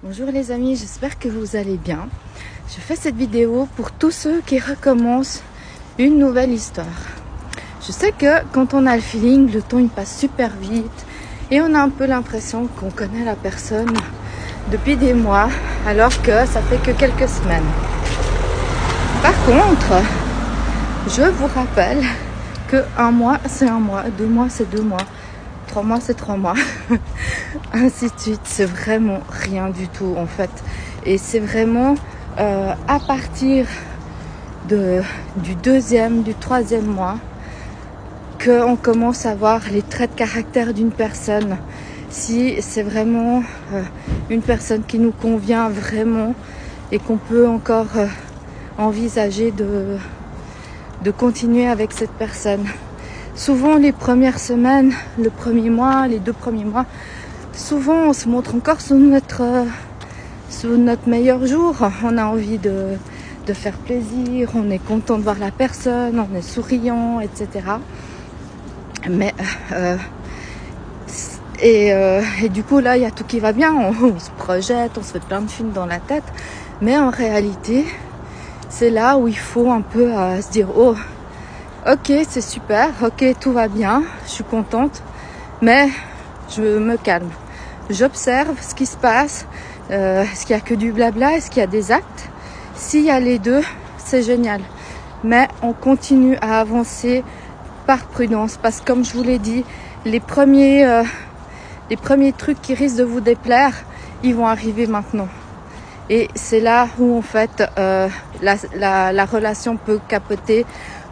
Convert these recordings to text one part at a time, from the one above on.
Bonjour les amis, j'espère que vous allez bien. Je fais cette vidéo pour tous ceux qui recommencent une nouvelle histoire. Je sais que quand on a le feeling, le temps il passe super vite et on a un peu l'impression qu'on connaît la personne depuis des mois alors que ça fait que quelques semaines. Par contre, je vous rappelle que un mois c'est un mois, 2 mois c'est 2 mois, 3 mois c'est 3 mois, ainsi de suite. C'est vraiment rien du tout en fait. Et c'est vraiment à partir du 2e, du 3e mois qu'on commence à voir les traits de caractère d'une personne. Si c'est vraiment une personne qui nous convient vraiment et qu'on peut encore envisager de continuer avec cette personne. Souvent les premières semaines, le premier mois, les 2 premiers mois, souvent on se montre encore sous notre meilleur jour. On a envie de faire plaisir, on est content de voir la personne, on est souriant, etc. Mais et du coup là il y a tout qui va bien, on se projette, on se fait plein de films dans la tête. Mais en réalité c'est là où il faut un peu se dire oh ok c'est super, ok tout va bien, je suis contente, mais je me calme. J'observe ce qui se passe, est-ce qu'il y a que du blabla, est-ce qu'il y a des actes? S'il y a les deux, c'est génial. Mais on continue à avancer par prudence parce que comme je vous l'ai dit, les premiers trucs qui risquent de vous déplaire, ils vont arriver maintenant. Et c'est là où en fait la relation peut capoter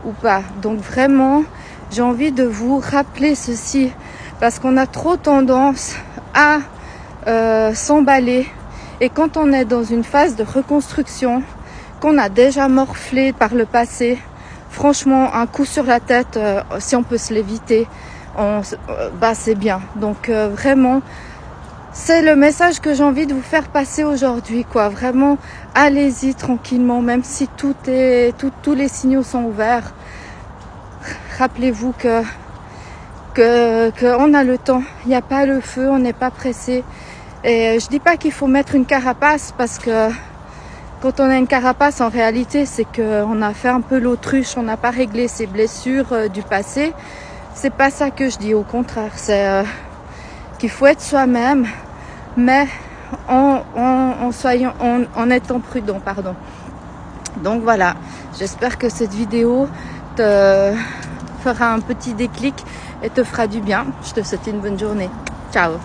ou pas. Donc vraiment, j'ai envie de vous rappeler ceci parce qu'on a trop tendance à s'emballer. Et quand on est dans une phase de reconstruction, qu'on a déjà morflé par le passé, franchement, un coup sur la tête, si on peut se l'éviter, c'est bien. Donc vraiment, c'est le message que j'ai envie de vous faire passer aujourd'hui, quoi. Vraiment, allez-y tranquillement, même si tous les signaux sont ouverts. Rappelez-vous qu'on a le temps, il n'y a pas le feu, on n'est pas pressé. Et je dis pas qu'il faut mettre une carapace parce que quand on a une carapace, en réalité, c'est qu'on a fait un peu l'autruche, on n'a pas réglé ses blessures du passé. C'est pas ça que je dis, au contraire, c'est qu'il faut être soi-même, mais en étant prudent, pardon. Donc voilà, j'espère que cette vidéo te fera un petit déclic et te fera du bien. Je te souhaite une bonne journée. Ciao.